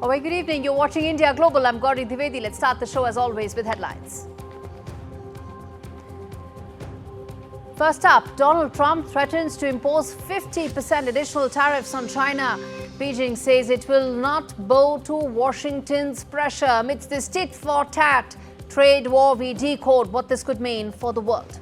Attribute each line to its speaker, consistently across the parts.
Speaker 1: A very good evening. You're watching India Global. I'm Gaurie Dwivedi. Let's start the show as always with headlines. First up, Donald Trump threatens to impose 50% additional tariffs on China. Beijing says it will not bow to Washington's pressure amidst this tit-for-tat trade war. We decode what this could mean for the world.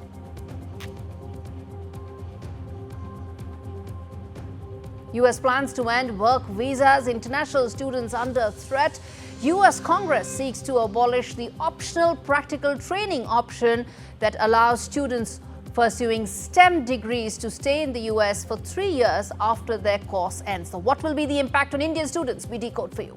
Speaker 1: U.S. plans to end work visas, international students under threat. U.S. Congress seeks to abolish the optional practical training option that allows students pursuing STEM degrees to stay in the U.S. for 3 years after their course ends. So what will be the impact on Indian students? We decode for you.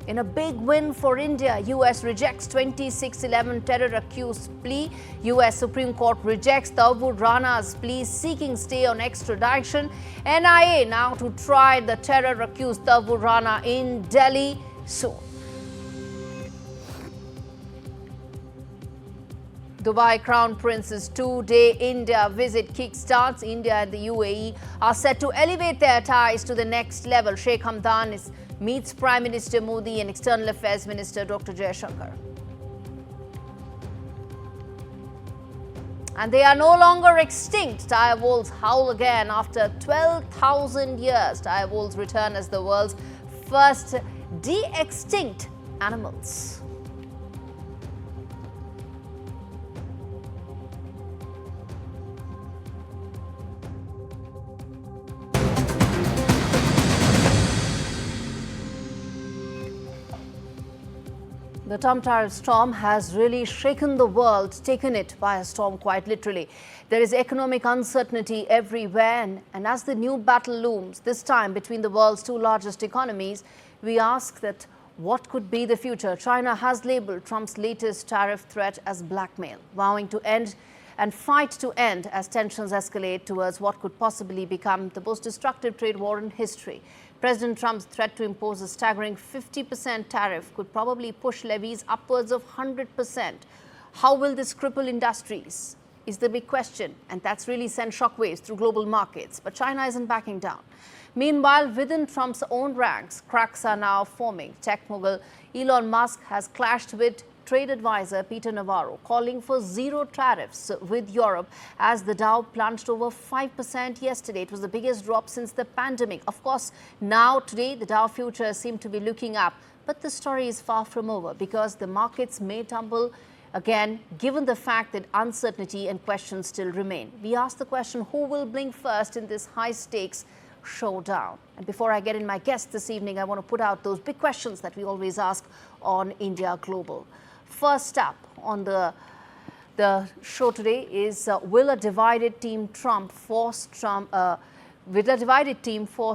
Speaker 1: In a big win for India, U.S. rejects 2611 terror-accused plea. U.S. Supreme Court rejects Dawood Rana's plea seeking stay on extradition. NIA now to try the terror-accused Dawood Rana in Delhi soon. Dubai Crown Prince's two-day India visit kickstarts. India and the UAE are set to elevate their ties to the next level. Sheikh Hamdan meets Prime Minister Modi and External Affairs Minister Dr. Jaishankar. And they are no longer extinct. Dire wolves howl again after 12,000 years. Dire wolves return as the world's first de-extinct animals. The Trump tariff storm has really shaken the world, taken it by a storm quite literally. There is economic uncertainty everywhere, and as the new battle looms, this time between the world's two largest economies, we ask that what could be the future? China has labeled Trump's latest tariff threat as blackmail, vowing to end and fight to end as tensions escalate towards what could possibly become the most destructive trade war in history. President Trump's threat to impose a staggering 50% tariff could probably push levies upwards of 100%. How will this cripple industries? Is the big question, and that's really sent shockwaves through global markets. But China isn't backing down. Meanwhile, within Trump's own ranks, cracks are now forming. Tech mogul Elon Musk has clashed with trade advisor Peter Navarro, calling for zero tariffs with Europe as the Dow plunged over 5% yesterday. It was the biggest drop since the pandemic. Of course, now today the Dow futures seem to be looking up, but the story is far from over because the markets may tumble again, given the fact that uncertainty and questions still remain. We ask the question, who will blink first in this high-stakes showdown? And before I get in my guest this evening, I want to put out those big questions that we always ask on India Global. First up on the show today is will a divided team force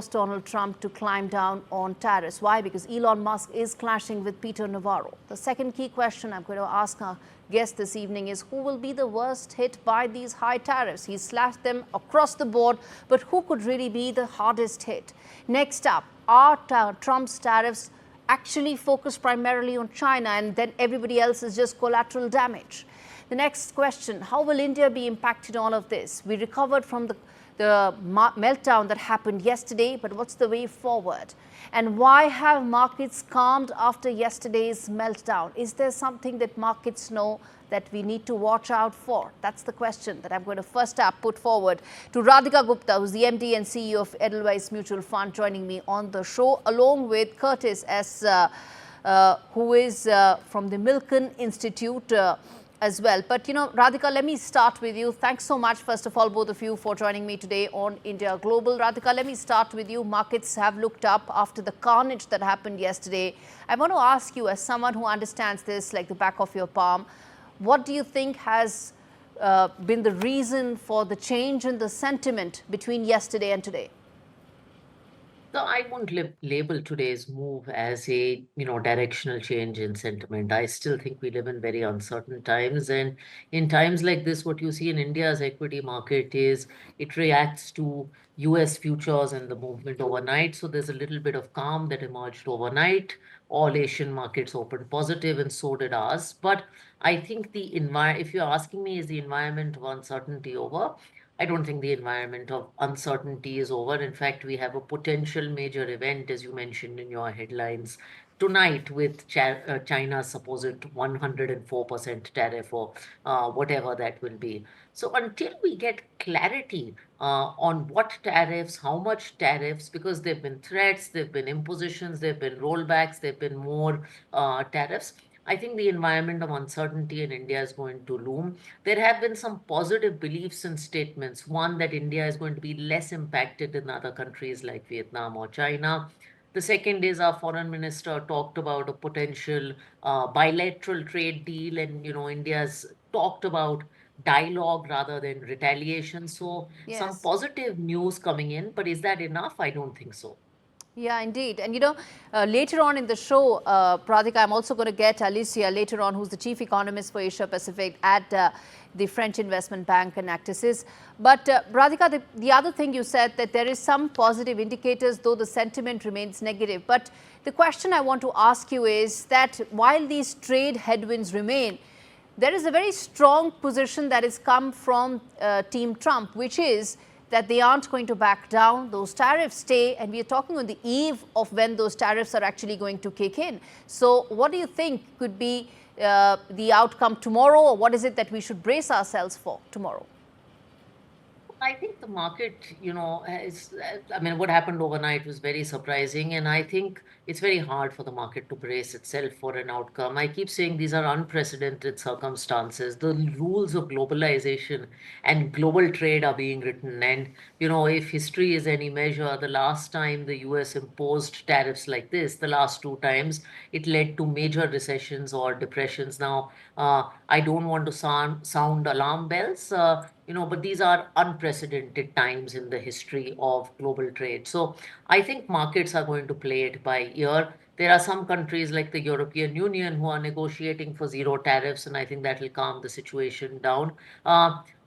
Speaker 1: Donald Trump to climb down on tariffs? Why? Because Elon Musk is clashing with Peter Navarro. The second key question I'm going to ask our guest this evening is who will be the worst hit by these high tariffs? He slashed them across the board, but who could really be the hardest hit? Next up, are Trump's tariffs actually focused primarily on China and then everybody else is just collateral damage? The next question, how will India be impacted in all of this? We recovered from the meltdown that happened yesterday, but what's the way forward? And why have markets calmed after yesterday's meltdown? Is there something that markets know that we need to watch out for? That's the question that I'm going to first up put forward to Radhika Gupta, who's the MD and CEO of Edelweiss Mutual Fund, joining me on the show, along with Curtis S., who is from the Milken Institute as well. But, Radhika, let me start with you. Thanks so much, first of all, both of you, for joining me today on India Global. Radhika, let me start with you. Markets have looked up after the carnage that happened yesterday. I want to ask you, as someone who understands this like the back of your palm, what do you think has been the reason for the change in the sentiment between yesterday and today?
Speaker 2: So I won't label today's move as a directional change in sentiment. I still think we live in very uncertain times, and in times like this, what you see in India's equity market is it reacts to US futures and the movement overnight. So there's a little bit of calm that emerged overnight. All Asian markets opened positive, and so did ours. But I think if you're asking me, is the environment of uncertainty over? I don't think the environment of uncertainty is over. In fact, we have a potential major event, as you mentioned in your headlines, tonight with China's supposed 104% tariff or whatever that will be. So until we get clarity on what tariffs, how much tariffs, because there have been threats, there have been impositions, there have been rollbacks, there have been more tariffs. I think the environment of uncertainty in India is going to loom. There have been some positive beliefs and statements. One, that India is going to be less impacted than other countries like Vietnam or China. The second is our foreign minister talked about a potential bilateral trade deal, and India's talked about dialogue rather than retaliation. So some
Speaker 1: Yes.
Speaker 2: positive news coming in, but is that enough? I don't think so.
Speaker 1: Yeah, indeed. And later on in the show, Pradika, I'm also going to get Alicia later on, who's the chief economist for Asia Pacific at the French Investment Bank and Actisis. But Pradika, the other thing you said, that there is some positive indicators, though the sentiment remains negative. But the question I want to ask you is that while these trade headwinds remain, there is a very strong position that has come from Team Trump, which is that they aren't going to back down. Those tariffs stay, and we are talking on the eve of when those tariffs are actually going to kick in. So what do you think could be the outcome tomorrow, or what is it that we should brace ourselves for tomorrow?
Speaker 2: I think the market, I mean, what happened overnight was very surprising. And I think it's very hard for the market to brace itself for an outcome. I keep saying these are unprecedented circumstances. The rules of globalization and global trade are being written. And, if history is any measure, the last time the US imposed tariffs like this, the last two times, it led to major recessions or depressions. Now, I don't want to sound alarm bells. But these are unprecedented times in the history of global trade. So I think markets are going to play it by ear. There are some countries like the European Union who are negotiating for zero tariffs, and I think that will calm the situation down.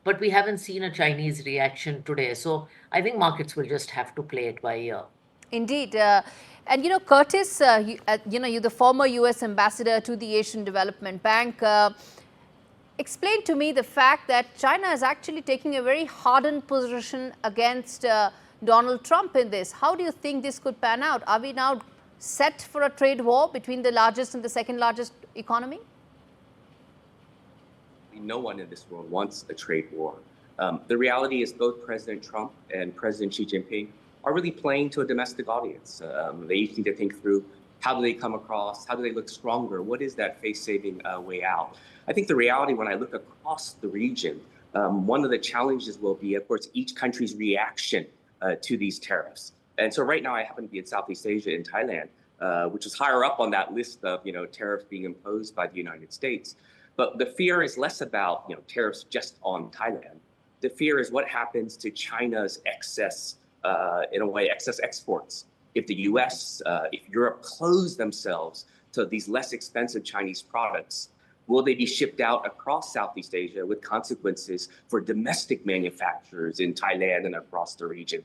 Speaker 2: But we haven't seen a Chinese reaction today. So I think markets will just have to play it by ear.
Speaker 1: Indeed. And Curtis, you're the former US ambassador to the Asian Development Bank. Explain to me the fact that China is actually taking a very hardened position against Donald Trump in this. How do you think this could pan out? Are we now set for a trade war between the largest and the second largest economy?
Speaker 3: No one in this world wants a trade war. The reality is both President Trump and President Xi Jinping are really playing to a domestic audience. They each need to think through, how do they come across? How do they look stronger? What is that face-saving way out? I think the reality, when I look across the region, one of the challenges will be, of course, each country's reaction to these tariffs. And so right now I happen to be in Southeast Asia, in Thailand, which is higher up on that list of tariffs being imposed by the United States. But the fear is less about tariffs just on Thailand. The fear is what happens to China's excess, in a way, excess exports. If the US, if Europe close themselves to these less expensive Chinese products, will they be shipped out across Southeast Asia with consequences for domestic manufacturers in Thailand and across the region?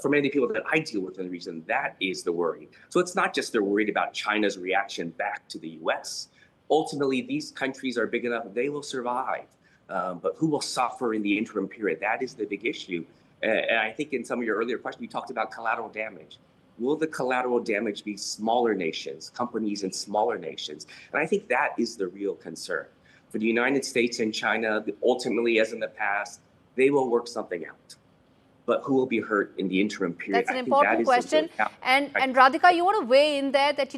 Speaker 3: For many people that I deal with in the region, that is the worry. So it's not just they're worried about China's reaction back to the US. Ultimately, these countries are big enough, they will survive. But who will suffer in the interim period? That is the big issue. And I think in some of your earlier questions, you talked about collateral damage. Will the collateral damage be smaller nations, companies in smaller nations? And I think that is the real concern. For the United States and China, ultimately, as in the past, they will work something out. But who will be hurt in the interim period?
Speaker 1: That's an important question. And Radhika, you want to weigh in there that,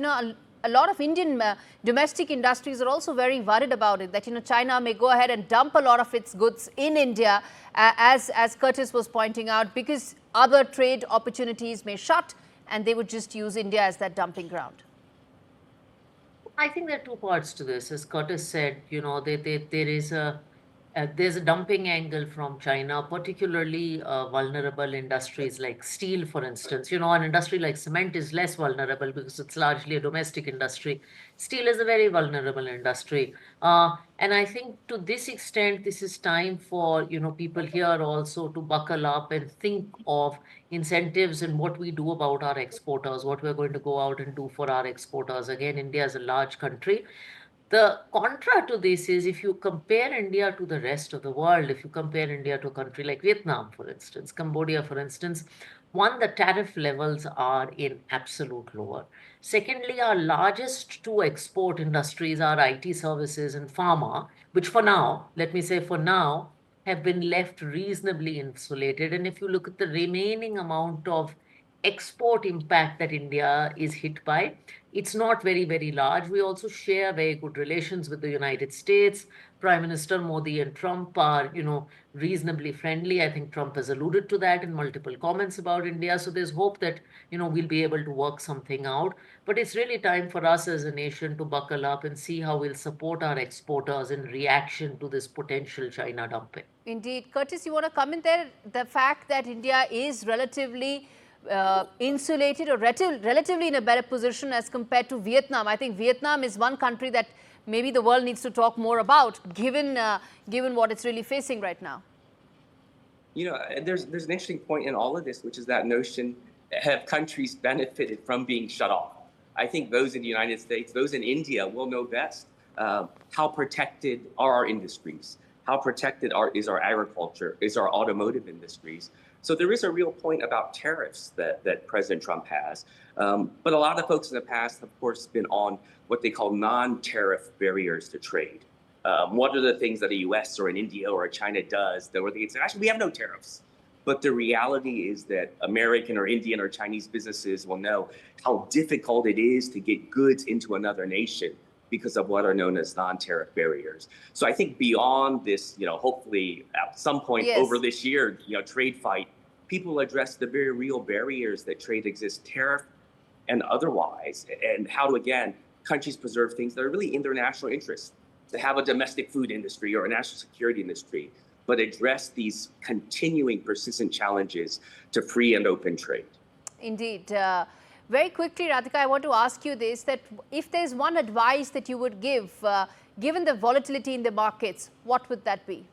Speaker 1: a lot of Indian domestic industries are also very worried about it, that, China may go ahead and dump a lot of its goods in India, as Curtis was pointing out, because other trade opportunities may shut, and they would just use India as that dumping ground.
Speaker 2: I think there are two parts to this. As Curtis said, there's a dumping angle from China, particularly vulnerable industries like steel, for instance. An industry like cement is less vulnerable because it's largely a domestic industry. Steel is a very vulnerable industry. And I think to this extent, this is time for, people here also to buckle up and think of incentives and what we do about our exporters, what we're going to go out and do for our exporters. Again, India is a large country. The contra to this is if you compare India to the rest of the world, if you compare India to a country like Vietnam, for instance, Cambodia, for instance, one, the tariff levels are in absolute lower. Secondly, our largest two export industries are IT services and pharma, which for now, let me say for now, have been left reasonably insulated. And if you look at the remaining amount of export impact that India is hit by, it's not very, very large. We also share very good relations with the United States. Prime Minister Modi and Trump are, reasonably friendly. I think Trump has alluded to that in multiple comments about India. So there's hope that, we'll be able to work something out. But it's really time for us as a nation to buckle up and see how we'll support our exporters in reaction to this potential China dumping.
Speaker 1: Indeed. Curtis, you want to comment there? The fact that India is relatively insulated or relatively in a better position as compared to Vietnam. I think Vietnam is one country that maybe the world needs to talk more about, given what it's really facing right now.
Speaker 3: There's an interesting point in all of this, which is that notion: have countries benefited from being shut off? I think those in the United States, those in India will know best how protected are our industries, how protected is our agriculture, is our automotive industries. So there is a real point about tariffs that President Trump has. But a lot of the folks in the past have, of course, been on what they call non-tariff barriers to trade. What are the things that a US or an India or a China does where they say, actually, we have no tariffs? But the reality is that American or Indian or Chinese businesses will know how difficult it is to get goods into another nation because of what are known as non-tariff barriers. So I think beyond this, hopefully at some point over this year, trade fight, people address the very real barriers that trade exists, tariff and otherwise, and how to, again, countries preserve things that are really in their national interest, to have a domestic food industry or a national security industry, but address these continuing persistent challenges to free and open trade.
Speaker 1: Indeed. Very quickly, Radhika, I want to ask you this, that if there's one advice that you would give, given the volatility in the markets, what would that be?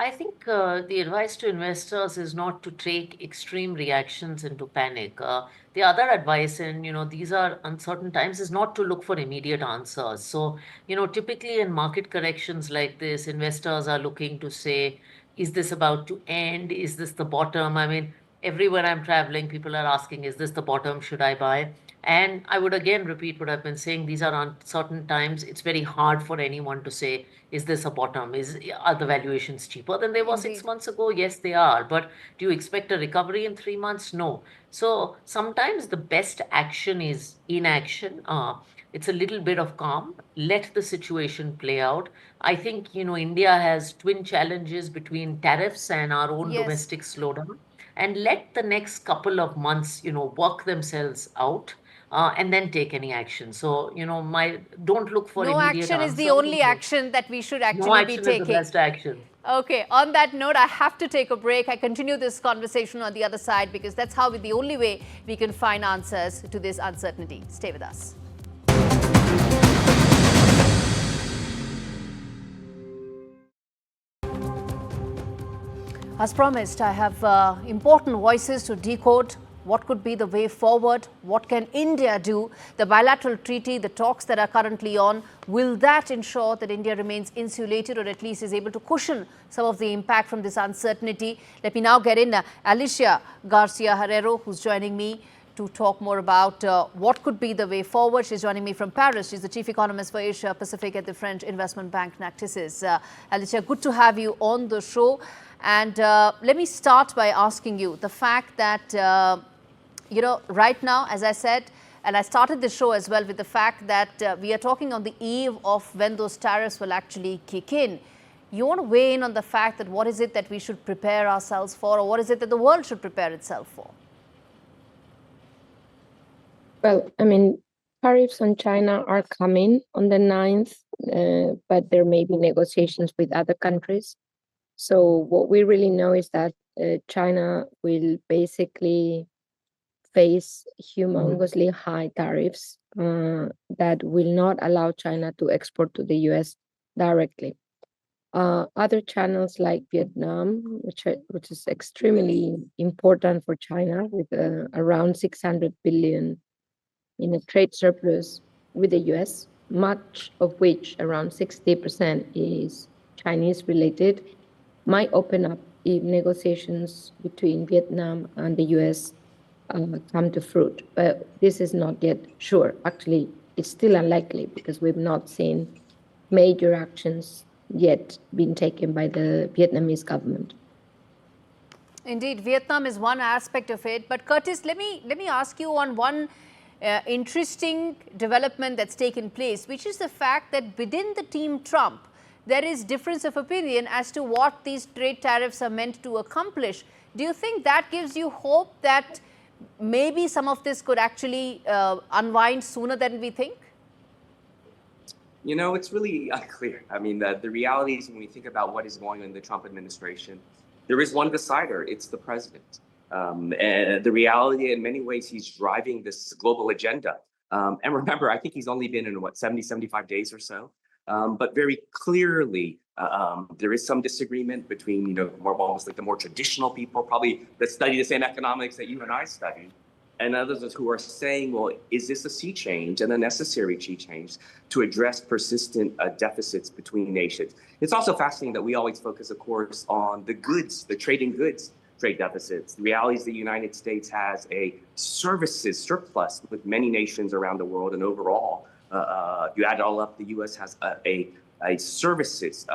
Speaker 2: I think the advice to investors is not to take extreme reactions and to panic. The other advice, and these are uncertain times, is not to look for immediate answers. So, typically in market corrections like this, investors are looking to say, is this about to end? Is this the bottom? I mean, everywhere I'm traveling, people are asking, is this the bottom? Should I buy? And I would again repeat what I've been saying. These are uncertain times. It's very hard for anyone to say, is this a bottom? Are the valuations cheaper than they were 6 months ago? Yes, they are. But do you expect a recovery in 3 months? No. So sometimes the best action is inaction. It's a little bit of calm. Let the situation play out. I think, India has twin challenges between tariffs and our own domestic slowdown. And let the next couple of months, work themselves out. And then take any action. So, don't look for immediate
Speaker 1: action
Speaker 2: answers.
Speaker 1: is the only action that we should actually be taking.
Speaker 2: No action is the best action.
Speaker 1: Okay, on that note, I have to take a break. I continue this conversation on the other side because that's the only way we can find answers to this uncertainty. Stay with us. As promised, I have important voices to decode what could be the way forward, what can India do, the bilateral treaty, the talks that are currently on, will that ensure that India remains insulated or at least is able to cushion some of the impact from this uncertainty? Let me now get in Alicia Garcia Herrero, who's joining me to talk more about what could be the way forward. She's joining me from Paris. She's the Chief Economist for Asia Pacific at the French investment bank Natixis. Alicia, good to have you on the show. And let me start by asking you the fact that right now, as I said, and I started the show as well with the fact that we are talking on the eve of when those tariffs will actually kick in. You want to weigh in on the fact that what is it that we should prepare ourselves for, or what is it that the world should prepare itself for?
Speaker 4: Well, tariffs on China are coming on the 9th, but there may be negotiations with other countries. So what we really know is that China will basically face humongously high tariffs that will not allow China to export to the US directly. Other channels like Vietnam, which is extremely important for China, with around 600 billion in a trade surplus with the US, much of which around 60% is Chinese related, might open up if negotiations between Vietnam and the US come to fruit. But this is not yet sure. Actually, it's still unlikely because we've not seen major actions yet being taken by the Vietnamese government.
Speaker 1: Indeed, Vietnam is one aspect of it. But Curtis, let me ask you on one interesting development that's taken place, which is the fact that within the team Trump, there is difference of opinion as to what these trade tariffs are meant to accomplish. Do you think that gives you hope that maybe some of this could actually unwind sooner than we think?
Speaker 3: You know, it's really unclear. I mean, the reality is when we think about what is going on in the Trump administration, there is one decider. It's the president. And the reality, in many ways, he's driving this global agenda. And remember, I think he's only been in, 75 days or so. But very clearly, there is some disagreement between, almost like the more traditional people, probably that study the same economics that you and I study, and others who are saying, well, is this a sea change and a necessary sea change to address persistent deficits between nations? It's also fascinating that we always focus, of course, on the goods, the trading goods trade deficits. The reality is the United States has a services surplus with many nations around the world, and overall, you add it all up, the U.S. has a services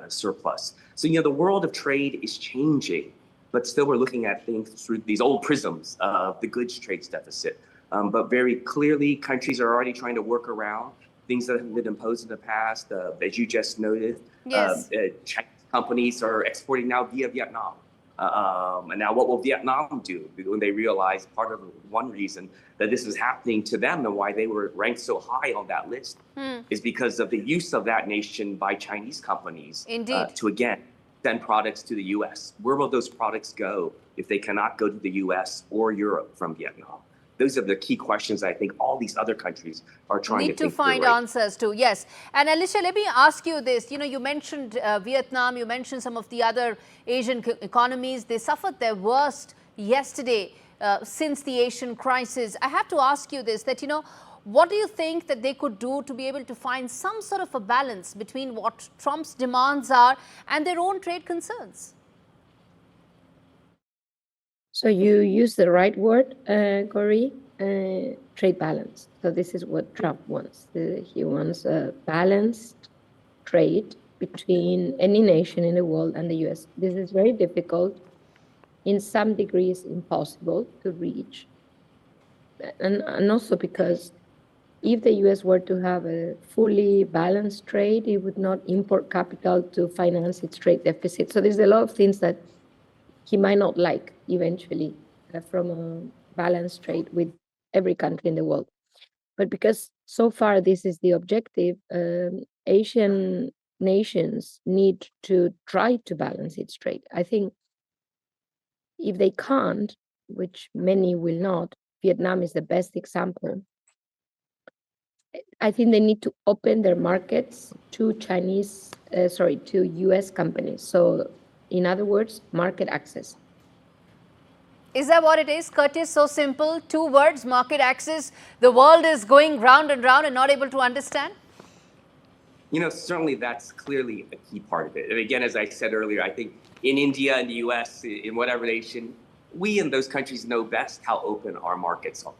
Speaker 3: surplus. So, the world of trade is changing, but still we're looking at things through these old prisms of the goods trade deficit. But very clearly, countries are already trying to work around things that have been imposed in the past. As you just noted,
Speaker 1: yes.
Speaker 3: Chinese companies are exporting now via Vietnam. And now what will Vietnam do when they realize part of one reason that this is happening to them and why they were ranked so high on that list is because of the use of that nation by Chinese companies to, again, send products to the U.S. Where will those products go if they cannot go to the U.S. or Europe from Vietnam? Those are the key questions I think all these other countries are trying to
Speaker 1: find answers to. Yes. And Alicia, let me ask you this. You mentioned Vietnam, you mentioned some of the other Asian economies. They suffered their worst yesterday since the Asian crisis. I have to ask you this, that, what do you think that they could do to be able to find some sort of a balance between what Trump's demands are and their own trade concerns?
Speaker 4: So you use the right word, Gaurie, trade balance. So this is what Trump wants. He wants a balanced trade between any nation in the world and the US. This is very difficult, in some degrees impossible to reach. And also because if the US were to have a fully balanced trade, it would not import capital to finance its trade deficit. So there's a lot of things that he might not like eventually from a balanced trade with every country in the world. But because so far this is the objective, Asian nations need to try to balance its trade. I think if they can't, which many will not, Vietnam is the best example. I think they need to open their markets to to US companies. So in other words, market access.
Speaker 1: Is that what it is, Curtis? So simple, 2 words, market access. The world is going round and round and not able to understand?
Speaker 3: Certainly that's clearly a key part of it. And again, as I said earlier, I think in India and the US, in whatever nation, we in those countries know best how open our markets are,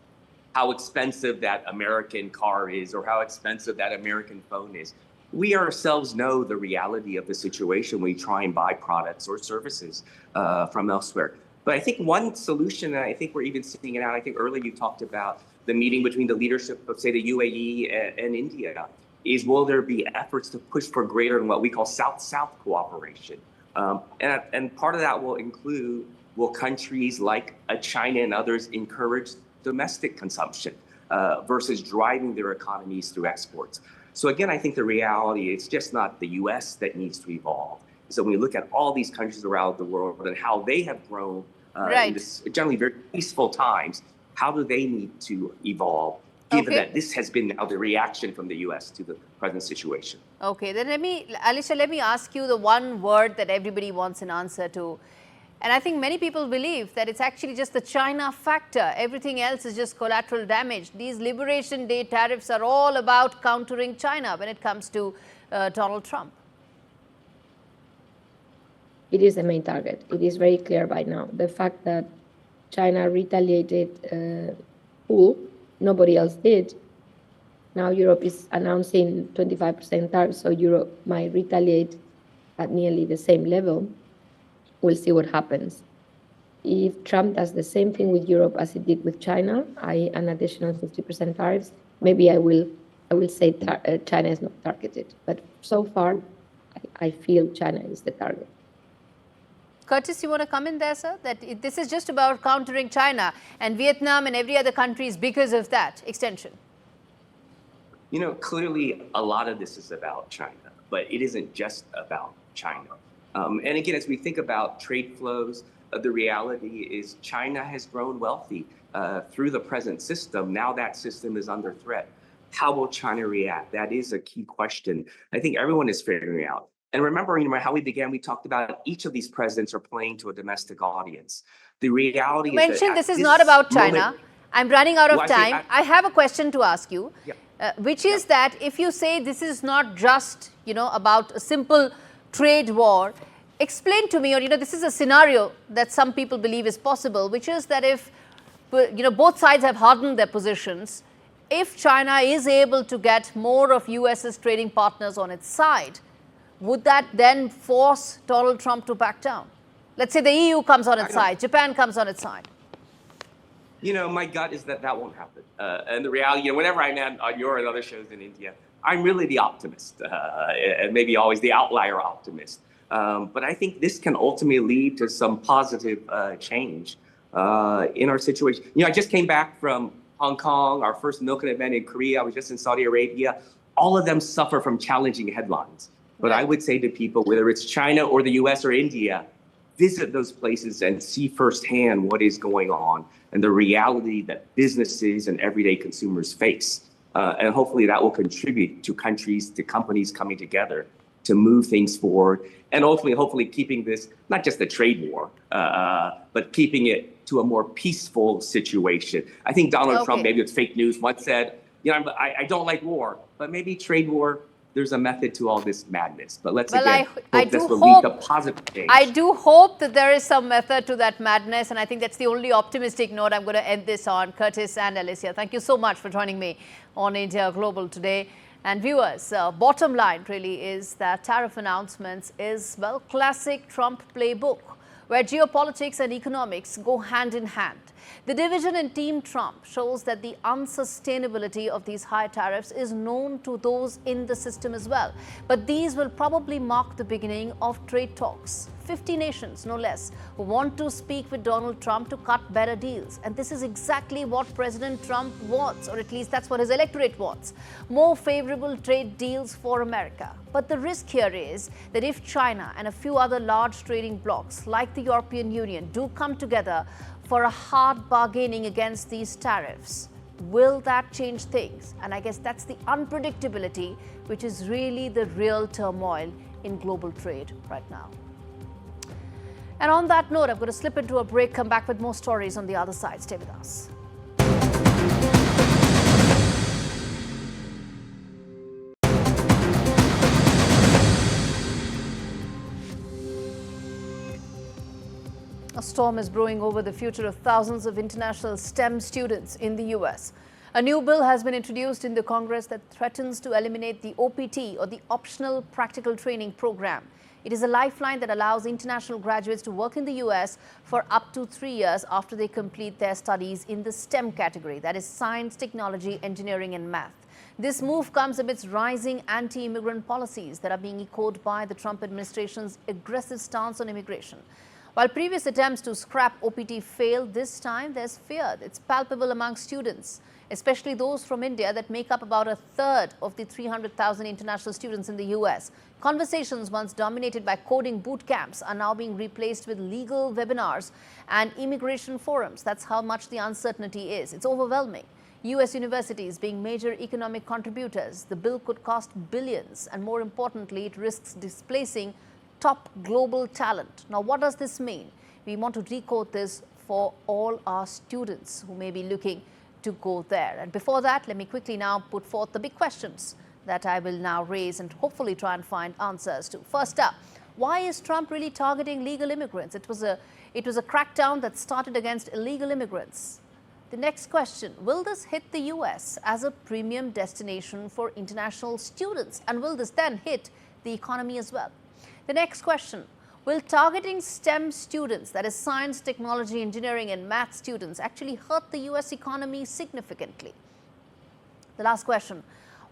Speaker 3: how expensive that American car is or how expensive that American phone is. We ourselves know the reality of the situation when we try and buy products or services from elsewhere. But I think one solution, and I think we're even seeing it out, I think earlier you talked about the meeting between the leadership of, say, the UAE and India, is will there be efforts to push for greater and what we call South-South cooperation? And part of that will include, will countries like China and others encourage domestic consumption versus driving their economies through exports? So again, I think the reality, it's just not the US that needs to evolve. So when we look at all these countries around the world and how they have grown in this generally very peaceful times, how do they need to evolve, given that this has been now the reaction from the US to the present situation?
Speaker 1: Okay, then Alicia, let me ask you the one word that everybody wants an answer to. And I think many people believe that it's actually just the China factor. Everything else is just collateral damage. These Liberation Day tariffs are all about countering China when it comes to Donald Trump.
Speaker 4: It is the main target. It is very clear by now. The fact that China retaliated nobody else did. Now Europe is announcing 25% tariffs, so Europe might retaliate at nearly the same level. We'll see what happens. If Trump does the same thing with Europe as he did with China, i.e. an additional 50% tariffs, maybe I will say China is not targeted. But so far, I feel China is the target.
Speaker 1: Curtis, you want to come in there, sir? That this is just about countering China, and Vietnam and every other country is because of that extension.
Speaker 3: You know, clearly a lot of this is about China, but it isn't just about China. And again, as we think about trade flows, the reality is China has grown wealthy through the present system. Now that system is under threat. How will China react? That is a key question I think everyone is figuring out. And remember, how we began, we talked about each of these presidents are playing to a domestic audience. The reality
Speaker 1: is that... You mentioned this is not about China. I'm running out of time. I have a question to ask you, which is that if you say this is not just, about a simple trade war, explain to me, or, this is a scenario that some people believe is possible, which is that if, both sides have hardened their positions, if China is able to get more of US's trading partners on its side, would that then force Donald Trump to back down? Let's say the EU comes on its side, Japan comes on its side.
Speaker 3: My gut is that won't happen. And the reality, whenever I'm on your and other shows in India, I'm really the optimist, and maybe always the outlier optimist. But I think this can ultimately lead to some positive change in our situation. I just came back from Hong Kong, our first Milken event in Korea. I was just in Saudi Arabia. All of them suffer from challenging headlines. But I would say to people, whether it's China or the US or India, visit those places and see firsthand what is going on and the reality that businesses and everyday consumers face. And hopefully that will contribute to companies coming together to move things forward. And ultimately, hopefully keeping this, not just a trade war, but keeping it to a more peaceful situation. I think Donald Trump, maybe it's fake news, once said, I don't like war, but maybe trade war, there's a method to all this madness. But let's hope this will lead to positive change.
Speaker 1: I do hope that there is some method to that madness, and I think that's the only optimistic note I'm going to end this on. Curtis and Alicia, thank you so much for joining me on India Global today. And viewers, bottom line really is that tariff announcements is, well, classic Trump playbook, where geopolitics and economics go hand in hand. The division in Team Trump shows that the unsustainability of these high tariffs is known to those in the system as well. But these will probably mark the beginning of trade talks. 50 nations, no less, who want to speak with Donald Trump to cut better deals. And this is exactly what President Trump wants, or at least that's what his electorate wants. More favorable trade deals for America. But the risk here is that if China and a few other large trading blocs like the European Union do come together for a hard bargaining against these tariffs, will that change things? And I guess that's the unpredictability, which is really the real turmoil in global trade right now. And on that note, I'm going to slip into a break, come back with more stories on the other side. Stay with us. A storm is brewing over the future of thousands of international STEM students in the US. A new bill has been introduced in the Congress that threatens to eliminate the OPT, or the Optional Practical Training Program. It is a lifeline that allows international graduates to work in the US for up to 3 years after they complete their studies in the STEM category, that is science, technology, engineering, and math. This move comes amidst rising anti-immigrant policies that are being echoed by the Trump administration's aggressive stance on immigration. While previous attempts to scrap OPT failed, this time there's fear. It's palpable among students, especially those from India that make up about a third of the 300,000 international students in the US. Conversations once dominated by coding boot camps are now being replaced with legal webinars and immigration forums. That's how much the uncertainty is. It's overwhelming. US universities being major economic contributors, the bill could cost billions, and more importantly, it risks displacing top global talent. Now, what does this mean? We want to decode this for all our students who may be looking to go there. And before that, let me quickly now put forth the big questions that I will now raise and hopefully try and find answers to. First up, why is Trump really targeting legal immigrants? It was a crackdown that started against illegal immigrants. The next question, will this hit the US as a premium destination for international students? And will this then hit the economy as well? The next question, will targeting STEM students, that is science, technology, engineering and math students, actually hurt the US economy significantly? The last question,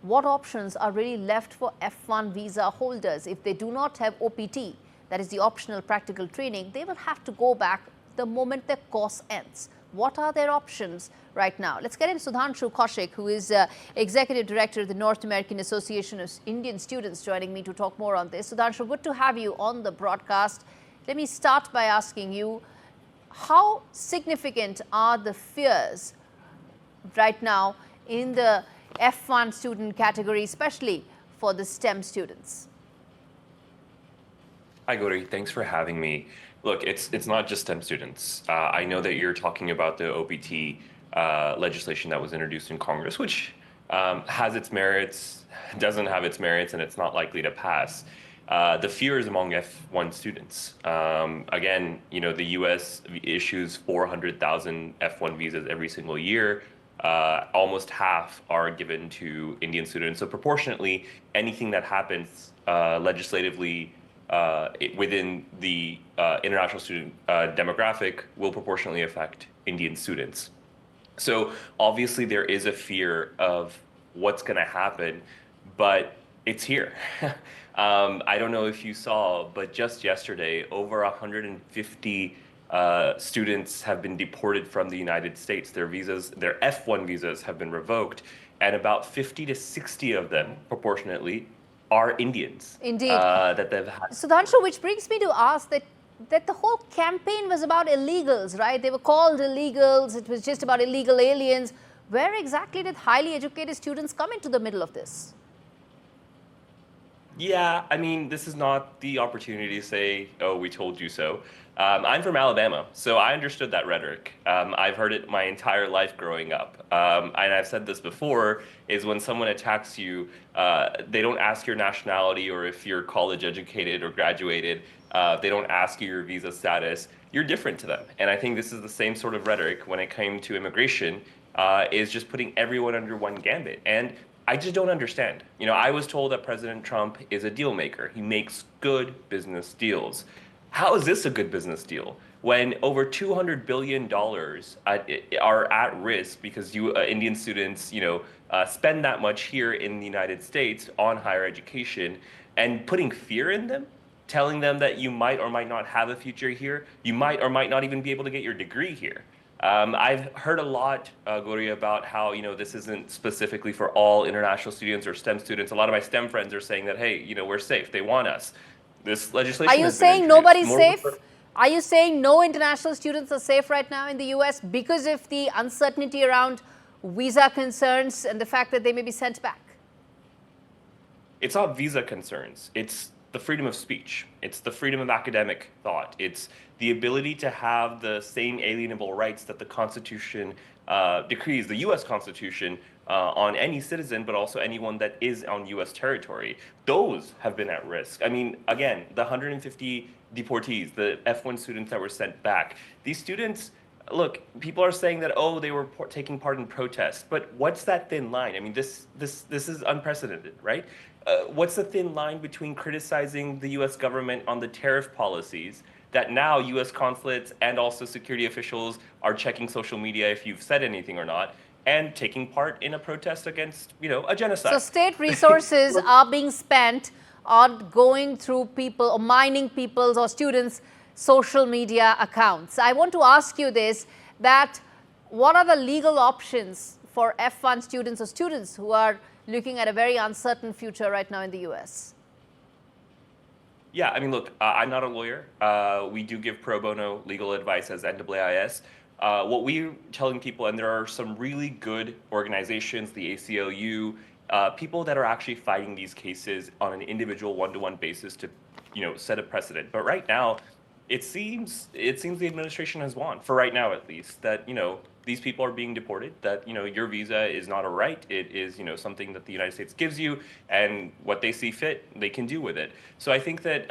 Speaker 1: what options are really left for F1 visa holders if they do not have OPT, that is the optional practical training? They will have to go back the moment their course ends. What are their options right now? Let's get into Sudhanshu Kaushik, who is Executive Director of the North American Association of Indian Students, joining me to talk more on this. Sudhanshu, good to have you on the broadcast. Let me start by asking you, how significant are the fears right now in the F1 student category, especially for the STEM students?
Speaker 5: Hi, Gaurie. Thanks for having me. Look, it's not just STEM students. I know that you're talking about the OPT legislation that was introduced in Congress, which has its merits, doesn't have its merits, and it's not likely to pass. The fear is among F1 students. Again, you know, the U.S. issues 400,000 F1 visas every single year. Almost half are given to Indian students. So proportionately, anything that happens legislatively within the international student demographic will proportionally affect Indian students. So obviously there is a fear of what's going to happen, but it's here. I don't know if you saw, but just yesterday, over 150 students have been deported from the United States. Their visas, their F1 visas have been revoked, and about 50 to 60 of them, proportionately, are Indians.
Speaker 1: Indeed.
Speaker 5: That they've had.
Speaker 1: Sudhanshu, which brings me to ask that the whole campaign was about illegals, right? They were called illegals. It was just about illegal aliens. Where exactly did highly educated students come into the middle of this?
Speaker 5: Yeah, I mean, this is not the opportunity to say, oh, we told you so. I'm from Alabama, so I understood that rhetoric. I've heard it my entire life growing up. And I've said this before, is when someone attacks you, they don't ask your nationality or if you're college educated or graduated. They don't ask you your visa status. You're different to them. And I think this is the same sort of rhetoric when it came to immigration, is just putting everyone under one gambit. And I just don't understand. You know, I was told that President Trump is a deal maker. He makes good business deals. How is this a good business deal when over $200 billion are at risk because Indian students, spend that much here in the United States on higher education, and putting fear in them, telling them that you might or might not have a future here, you might or might not even be able to get your degree here. I've heard a lot, Gaurie, about how, this isn't specifically for all international students or STEM students. A lot of my STEM friends are saying that, hey, we're safe. They want us. This legislation
Speaker 1: Are you saying nobody's safe? Are you saying no international students are safe right now in the US because of the uncertainty around visa concerns and the fact that they may be sent back?
Speaker 5: It's not visa concerns. It's the freedom of speech. It's the freedom of academic thought. It's the ability to have the same alienable rights that the Constitution decrees, the U.S. Constitution, on any citizen, but also anyone that is on U.S. territory. Those have been at risk. I mean, again, the 150 deportees, the F1 students that were sent back, these students, look, people are saying that, oh, they were taking part in protests, but what's that thin line? I mean, this is unprecedented, right? What's the thin line between criticizing the U.S. government on the tariff policies that now U.S. consulates and also security officials are checking social media if you've said anything or not, and taking part in a protest against, a genocide?
Speaker 1: So state resources are being spent on going through people or mining people's or students' social media accounts. I want to ask you this, that what are the legal options for F1 students or students who are looking at a very uncertain future right now in the US?
Speaker 5: Yeah, I mean, look, I'm not a lawyer. We do give pro bono legal advice as NAAIS. What we're telling people, and there are some really good organizations, the ACLU, people that are actually fighting these cases on an individual one-to-one basis to, set a precedent. But right now, it seems the administration has won, for right now at least, that, these people are being deported, that, your visa is not a right. It is, something that the United States gives you, and what they see fit, they can do with it. So I think that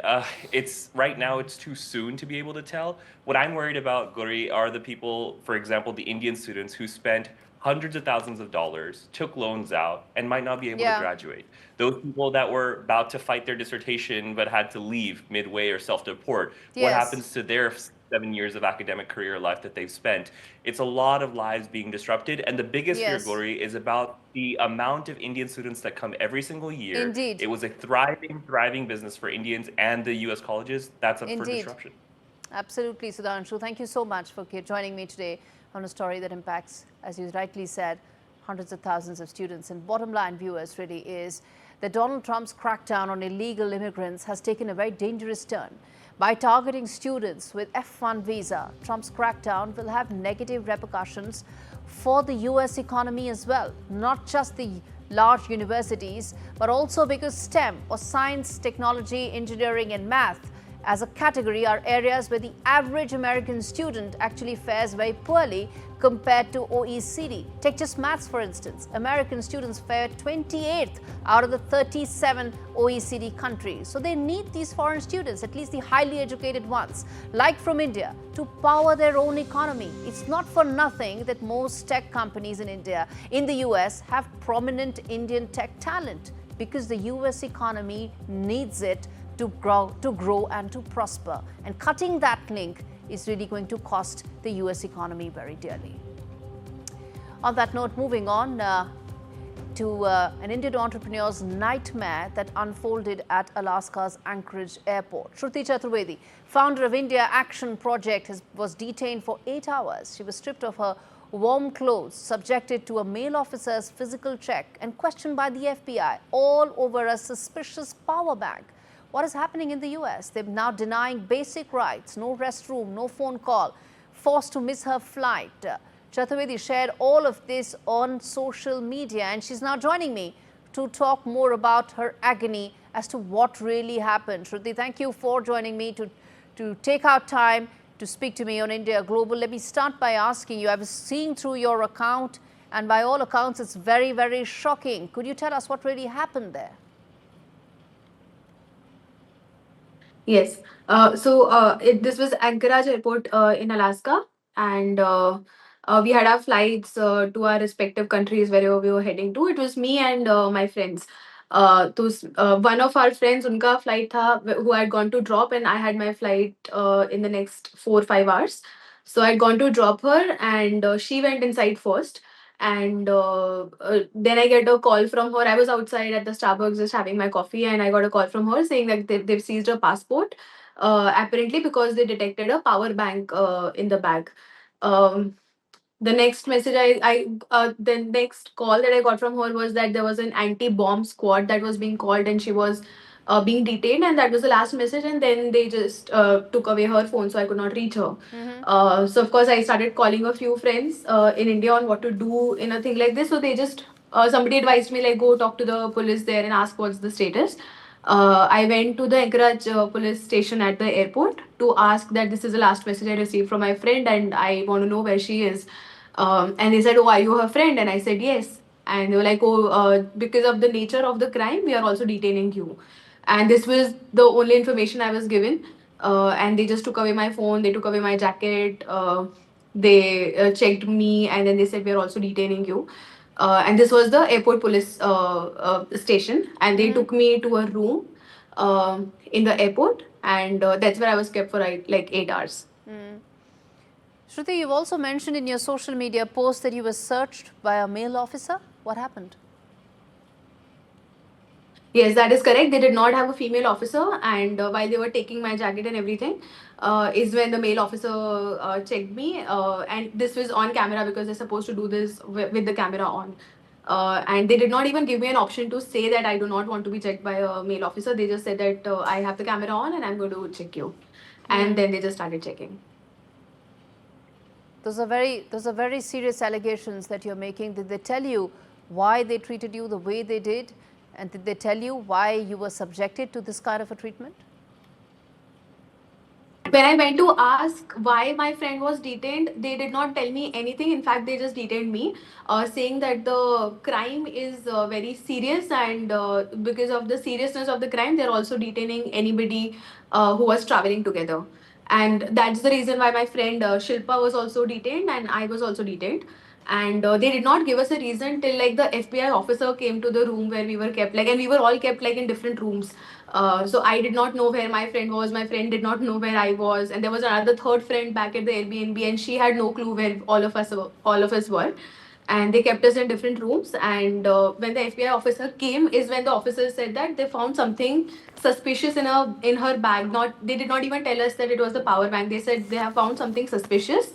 Speaker 5: right now it's too soon to be able to tell. What I'm worried about, Gaurie, are the people, for example, the Indian students who spent hundreds of thousands of dollars, took loans out, and might not be able to graduate. Those people that were about to fight their dissertation but had to leave midway or self-deport, what happens to their 7 years of academic career life that they've spent? It's a lot of lives being disrupted, and the biggest fear, Gaurie, is about the amount of Indian students that come every single year.
Speaker 1: Indeed.
Speaker 5: It was a thriving business for Indians and the U.S. colleges. That's up for disruption.
Speaker 1: Absolutely, Sudhanshu. Thank you so much for joining me today on a story that impacts, as you rightly said, hundreds of thousands of students. And bottom line, viewers, really is that Donald Trump's crackdown on illegal immigrants has taken a very dangerous turn. By targeting students with F-1 visa, Trump's crackdown will have negative repercussions for the U.S. economy as well, not just the large universities, but also because STEM, or science, technology, engineering and math, as a category, are areas where the average American student actually fares very poorly compared to OECD. Take just maths, for instance. American students fare 28th out of the 37 OECD countries. So they need these foreign students, at least the highly educated ones, like from India, to power their own economy. It's not for nothing that most tech companies in the US, have prominent Indian tech talent, because the US economy needs it to grow and to prosper. And cutting that link is really going to cost the US economy very dearly. On that note, moving on to an Indian entrepreneur's nightmare that unfolded at Alaska's Anchorage airport. Shruti Chaturvedi, founder of India Action Project, was detained for 8 hours. She was stripped of her warm clothes, subjected to a male officer's physical check, and questioned by the FBI, all over a suspicious power bank. What is happening in the US? They're now denying basic rights, no restroom, no phone call, forced to miss her flight. Chaturvedi shared all of this on social media, and she's now joining me to talk more about her agony as to what really happened. Shruti, thank you for joining me to take out time to speak to me on India Global. Let me start by asking you, I was seeing through your account, and by all accounts, it's very, very shocking. Could you tell us what really happened there?
Speaker 6: Yes. This was Anchorage Airport in Alaska, and we had our flights to our respective countries wherever we were heading to. It was me and my friends. One of our friends, unka flight tha, who I had gone to drop, and I had my flight in the next 4 or 5 hours. So I'd gone to drop her, and she went inside first. And then I get a call from her. I was outside at the Starbucks just having my coffee, and I got a call from her saying that they've seized her passport, apparently because they detected a power bank in the bag. The next message the next call that I got from her was that there was an anti-bomb squad that was being called, and she was being detained, and that was the last message. And then they just took away her phone, so I could not reach her. So of course I started calling a few friends in India on what to do in a thing like this. So they just somebody advised me, like, go talk to the police there and ask what's the status. I went to the Anchorage police station at the airport to ask that this is the last message I received from my friend, and I want to know where she is. And they said, "Oh, are you her friend?" And I said, "Yes." And they were like, "Oh, because of the nature of the crime, we are also detaining you." And this was the only information I was given. And they just took away my phone, they took away my jacket, they checked me, and then they said, "We are also detaining you." And this was the airport police station, and they took me to a room in the airport, and that's where I was kept for like 8 hours.
Speaker 1: Shruti, you've also mentioned in your social media post that you were searched by a male officer. What happened?
Speaker 6: Yes, that is correct. They did not have a female officer, and while they were taking my jacket and everything, is when the male officer checked me. And this was on camera because they're supposed to do this with the camera on. And they did not even give me an option to say that I do not want to be checked by a male officer. They just said that I have the camera on and I'm going to check you. And then they just started checking.
Speaker 1: Those are very serious allegations that you're making. Did they tell you why they treated you the way they did? And did they tell you why you were subjected to this kind of a treatment?
Speaker 6: when I went to ask why my friend was detained, they did not tell me anything. In fact, they just detained me, saying that the crime is very serious, and because of the seriousness of the crime, they're also detaining anybody who was traveling together. And that's the reason why my friend Shilpa was also detained, and I was also detained. And they did not give us a reason till like the FBI officer came to the room where we were kept, like, and we were all kept like in different rooms. So I did not know where my friend was. My friend did not know where I was, and there was another third friend back at the Airbnb, and she had no clue where all of us were. And they kept us in different rooms. And when the FBI officer came, is when the officer said that they found something suspicious in her bag. Not They did not even tell us that it was the power bank. They said they have found something suspicious,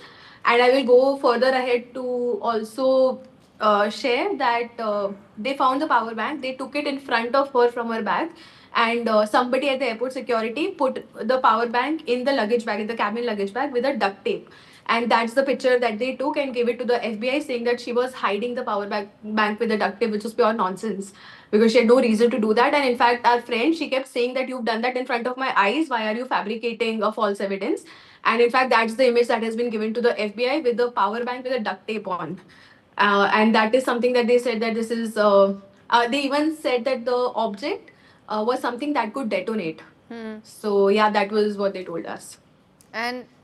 Speaker 6: and I will go further ahead to also share that they found the power bank. They took it in front of her from her bag, and somebody at the airport security put the power bank in the luggage bag, in the cabin luggage bag, with a duct tape. And that's the picture that they took and gave it to the FBI, saying that she was hiding the bank with the duct tape, which was pure nonsense, because she had no reason to do that. And in fact, our friend, she kept saying that you've done that in front of my eyes. Why are you fabricating a false evidence? And in fact, that's the image that has been given to the FBI, with the power bank with a duct tape on. And that is something that they said that this is. They even said that the object was something that could detonate. So yeah, that was what they told us.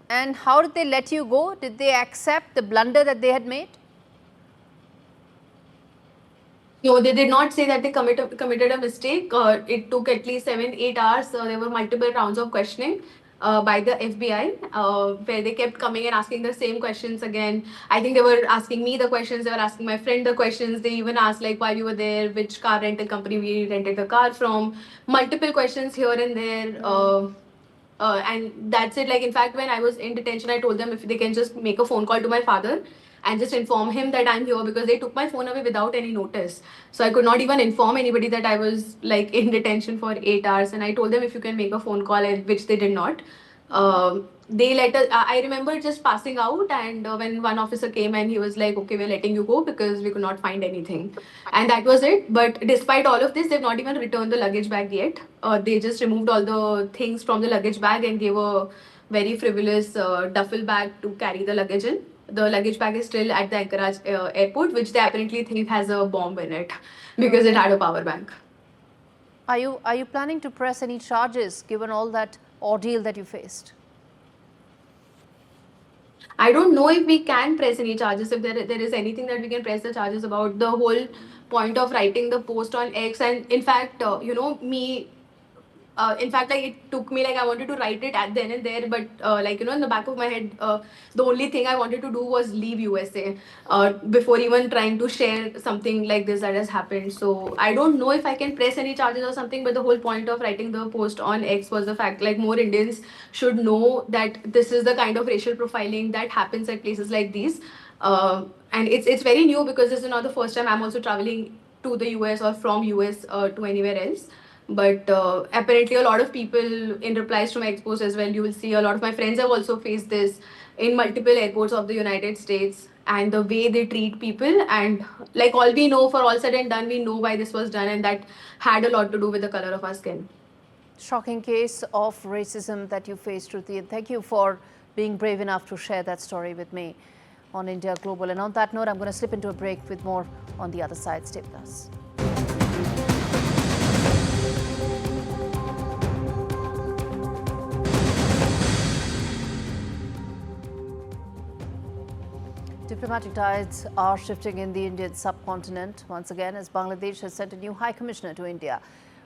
Speaker 1: And how did they let you go? Did they accept the blunder that they had made?
Speaker 6: No, they did not say that they committed a mistake. It took at least 7-8 hours. There were multiple rounds of questioning by the FBI, where they kept coming and asking the same questions again. I think they were asking me the questions. They were asking my friend the questions. They even asked like why you were there, which car rental company we rented the car from. Multiple questions here and there. And that's it. Like, in fact, when I was in detention, I told them if they can just make a phone call to my father and just inform him that I'm here, because they took my phone away without any notice. So I could not even inform anybody that I was like in detention for 8 hours. And I told them if you can make a phone call, which they did not. They let us. I remember just passing out, and when one officer came and he was like, "Okay, we're letting you go because we could not find anything," and that was it. But despite all of this, they've not even returned the luggage bag yet. They just removed all the things from the luggage bag and gave a very frivolous duffel bag to carry the luggage in. The luggage bag is still at the Anchorage airport, which they apparently think has a bomb in it because it had a power bank.
Speaker 1: Are you planning to press any charges given all that ordeal that you faced?
Speaker 6: I don't know if we can press any charges, if there is anything that we can press the charges about. The whole point of writing the post on X, and in fact, in fact, like, it took me, like, I wanted to write it at then and there, but like, in the back of my head, the only thing I wanted to do was leave USA before even trying to share something like this that has happened. So I don't know if I can press any charges or something, but the whole point of writing the post on X was the fact, like, more Indians should know that this is the kind of racial profiling that happens at places like these. And it's very new, because this is not the first time I'm also traveling to the US or from US to anywhere else. But apparently a lot of people, in replies to my expos as well, you will see a lot of my friends have also faced this in multiple airports of the United States, and the way they treat people. And like, all we know, for all said and done, we know why this was done, and that had a lot to do with the color of our skin.
Speaker 1: Shocking case of racism that you faced, Shruti, and thank you for being brave enough to share that story with me on India Global. And on that note, I'm going to slip into a break with more on the other side. Stay with us. Diplomatic tides are shifting in the Indian subcontinent once again, as Bangladesh has sent a new High Commissioner to India.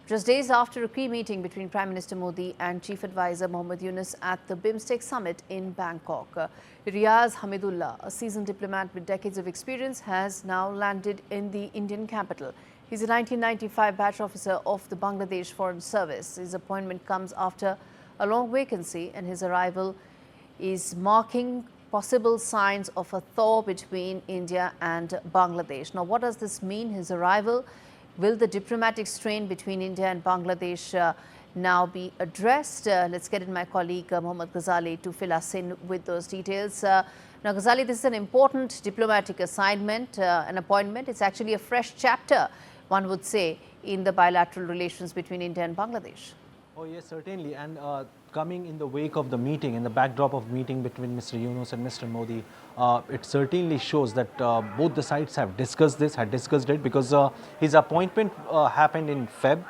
Speaker 1: Just days after a key meeting between Prime Minister Modi and Chief Advisor Mohammad Yunus at the BIMSTEC summit in Bangkok. Riaz Hamidullah, a seasoned diplomat with decades of experience, has now landed in the Indian capital. He's a 1995 batch officer of the Bangladesh Foreign Service. His appointment comes after a long vacancy, and his arrival is marking possible signs of a thaw between India and Bangladesh. Now, what does this mean, his arrival? Will the diplomatic strain between India and Bangladesh now be addressed? Let's get in my colleague Mohammad Ghazali to fill us in with those details. Now, Ghazali, this is an important diplomatic assignment, an appointment. It's actually a fresh chapter, one would say, in the bilateral relations between India and Bangladesh.
Speaker 7: Oh yes, certainly. And coming in the wake of the meeting, in the backdrop of meeting between Mr. Yunus and Mr. Modi, it certainly shows that both the sides have discussed it, because his appointment happened in Feb.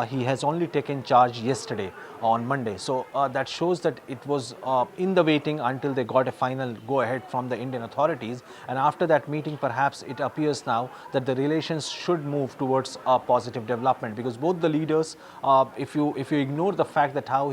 Speaker 7: He has only taken charge yesterday on Monday. So that shows that it was in the waiting until they got a final go ahead from the Indian authorities. And after that meeting, perhaps it appears now that the relations should move towards a positive development, because both the leaders, if you ignore the fact that how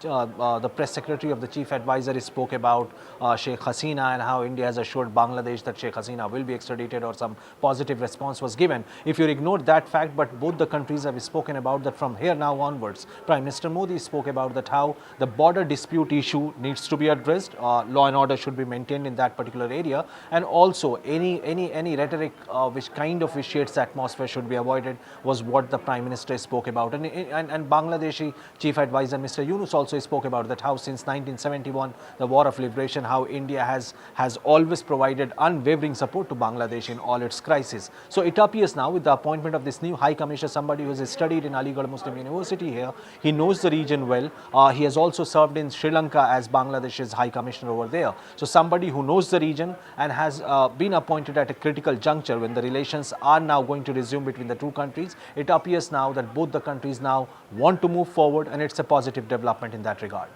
Speaker 7: the press secretary of the chief advisor spoke about Sheikh Hasina and how India has assured Bangladesh that Sheikh Hasina will be extradited, or some positive response was given. If you ignore that fact, but both the countries have spoken about that from here now onwards. Prime Minister Modi spoke about that how the border dispute issue needs to be addressed, law and order should be maintained in that particular area, and also any rhetoric which kind of vitiates the atmosphere should be avoided, was what the Prime Minister spoke about. And Bangladeshi chief advisor Mr. Yunus also spoke about that how since 1971, the war of liberation, how India has always provided unwavering support to Bangladesh in all its crises. So it appears now with the appointment of this new High Commissioner, somebody who has studied in Aligarh Muslim University here, he knows the region well. He has also served in Sri Lanka as Bangladesh's High Commissioner over there. So somebody who knows the region and has been appointed at a critical juncture when the relations are now going to resume between the two countries. It appears now that both the countries now want to move forward, and it's a positive development in that regard.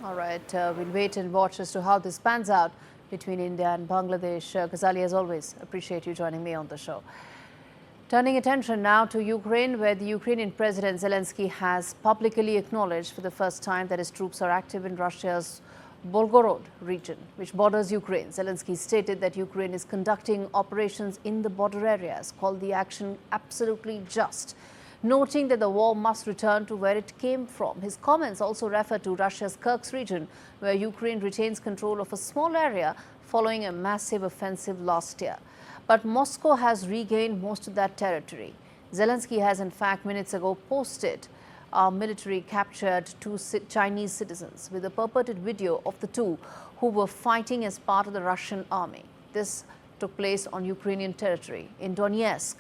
Speaker 1: All right, we'll wait and watch as to how this pans out between India and Bangladesh. Ghazali, as always, appreciate you joining me on the show. Turning attention now to Ukraine, where the Ukrainian President Zelensky has publicly acknowledged for the first time that his troops are active in Russia's Volgorod region, which borders Ukraine. Zelensky stated that Ukraine is conducting operations in the border areas, called the action absolutely just, noting that the war must return to where it came from. His comments also refer to Russia's Kursk region, where Ukraine retains control of a small area following a massive offensive last year. But Moscow has regained most of that territory. Zelensky has, in fact, minutes ago posted our military captured two Chinese citizens with a purported video of the two who were fighting as part of the Russian army. This took place on Ukrainian territory. In Donetsk,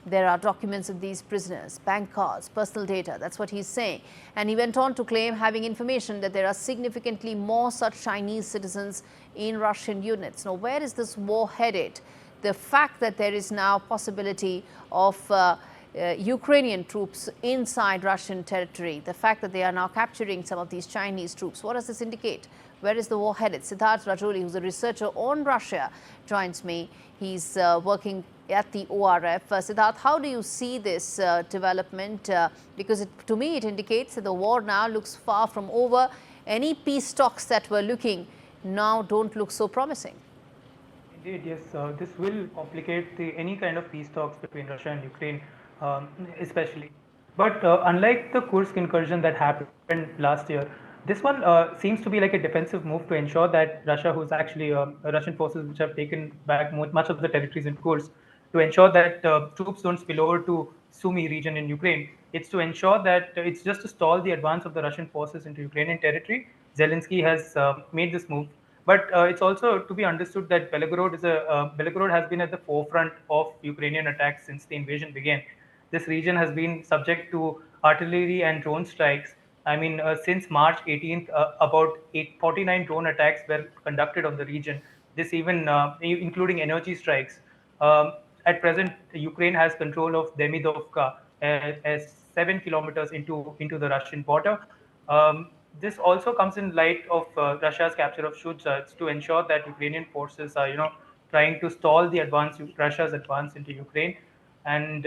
Speaker 1: there are documents of these prisoners, bank cards, personal data. That's what he's saying. And he went on to claim having information that there are significantly more such Chinese citizens in Russian units. Now, where is this war headed? The fact that there is now possibility of Ukrainian troops inside Russian territory, the fact that they are now capturing some of these Chinese troops, what does this indicate? Where is the war headed? Siddharth Rajouri, who's a researcher on Russia, joins me. He's working at the ORF. Siddharth, how do you see this development? Because to me, it indicates that the war now looks far from over. Any peace talks that were looking now don't look so promising.
Speaker 8: Indeed, yes. This will complicate any kind of peace talks between Russia and Ukraine, especially. But unlike the Kursk incursion that happened last year, this one seems to be like a defensive move to ensure that Russia, who's actually Russian forces which have taken back much of the territories in Kursk, to ensure that troops don't spill over to Sumy region in Ukraine. It's to ensure that it's just to stall the advance of the Russian forces into Ukrainian territory. Zelensky has made this move. But it's also to be understood that Belgorod has been at the forefront of Ukrainian attacks since the invasion began. This region has been subject to artillery and drone strikes. I mean, since March 18th, about 49 drone attacks were conducted on the region. This even including energy strikes. At present, Ukraine has control of Demidovka, 7 kilometers into the Russian border. This also comes in light of Russia's capture of Shuja. It's to ensure that Ukrainian forces are, trying to stall the Russia's advance into Ukraine, and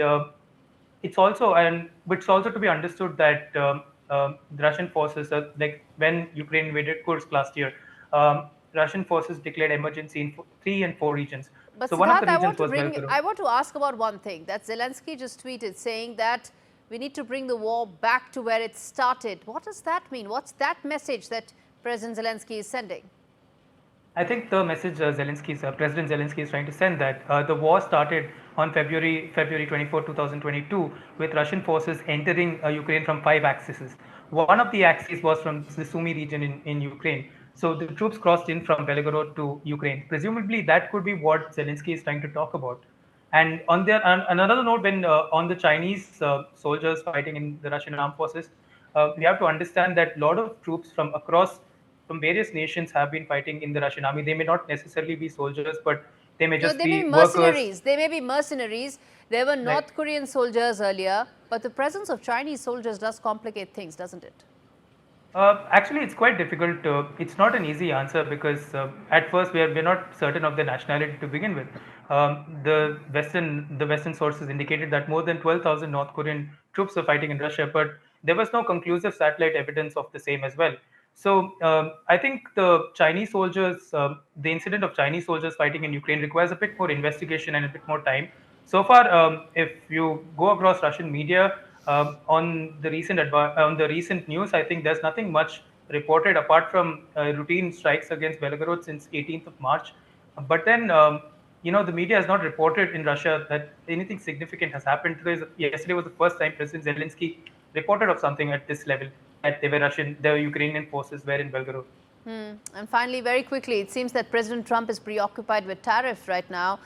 Speaker 8: it's also to be understood that the Russian forces, like when Ukraine invaded Kursk last year, Russian forces declared emergency in 3 and 4 regions.
Speaker 1: But
Speaker 8: so
Speaker 1: Siddharth,
Speaker 8: one of the regions was Belgorod.
Speaker 1: I want to ask about one thing that Zelensky just tweeted, saying that we need to bring the war back to where it started. What does that mean? What's that message that President Zelensky is sending?
Speaker 8: I think the message President Zelensky is trying to send that the war started on February 24, 2022, with Russian forces entering Ukraine from 5 axes. One of the axes was from the Sumy region in Ukraine. So the troops crossed in from Belgorod to Ukraine. Presumably, that could be what Zelensky is trying to talk about. And on another note, when on the Chinese soldiers fighting in the Russian armed forces, we have to understand that a lot of troops from various nations have been fighting in the Russian army. They may not necessarily be soldiers, but they may
Speaker 1: No,
Speaker 8: just
Speaker 1: they may
Speaker 8: be
Speaker 1: be
Speaker 8: workers.
Speaker 1: mercenaries. They may be mercenaries. There were North Korean soldiers earlier, but the presence of Chinese soldiers does complicate things, doesn't it?
Speaker 8: Actually, it's quite difficult. It's not an easy answer because at first we're not certain of their nationality to begin with. The Western sources indicated that more than 12,000 North Korean troops were fighting in Russia, but there was no conclusive satellite evidence of the same as well. So I think the incident of Chinese soldiers fighting in Ukraine requires a bit more investigation and a bit more time. So far, if you go across Russian media, on the recent news, I think there's nothing much reported apart from routine strikes against Belgorod since 18th of March. But then, the media has not reported in Russia that anything significant has happened. Yesterday was the first time President Zelensky reported of something at this level, that the Ukrainian forces were in Belgorod.
Speaker 1: And finally, very quickly, it seems that President Trump is preoccupied with tariff right now,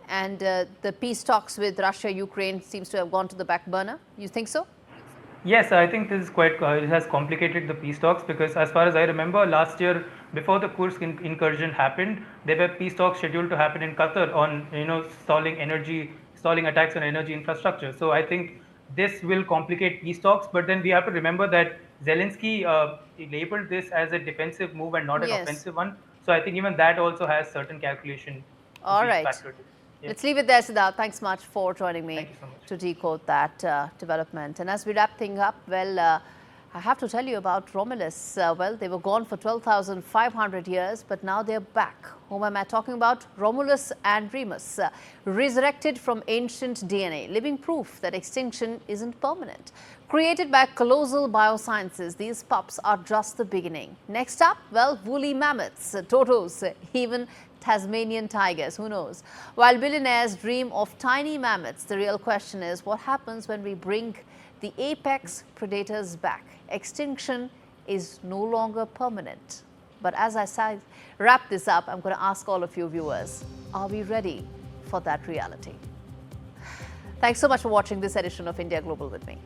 Speaker 1: and the peace talks with Russia, Ukraine seems to have gone to the back burner. You think so?
Speaker 8: Yes, I think this is it has complicated the peace talks because, as far as I remember, last year before the Kursk incursion happened, there were peace talks scheduled to happen in Qatar on stalling attacks on energy infrastructure. So I think this will complicate peace talks. But then we have to remember that Zelensky he labeled this as a defensive move and not an
Speaker 1: Yes.
Speaker 8: offensive one. So I think even that also has certain calculation to
Speaker 1: All
Speaker 8: be
Speaker 1: right.
Speaker 8: factored in. Yeah.
Speaker 1: Let's leave it there, Siddharth. Thanks much for joining me
Speaker 8: Thank you so much.
Speaker 1: to decode that development. And as we wrap things up, well, I have to tell you about Romulus. Well, they were gone for 12,500 years, but now they're back. Whom am I talking about? Romulus and Remus, resurrected from ancient DNA, living proof that extinction isn't permanent. Created by colossal biosciences, these pups are just the beginning. Next up, well, woolly mammoths, totos, even Tasmanian tigers, who knows? While billionaires dream of tiny mammoths, the real question is what happens when we bring the apex predators back? Extinction is no longer permanent. But as I wrap this up, I'm going to ask all of you viewers, are we ready for that reality? Thanks so much for watching this edition of India Global with me.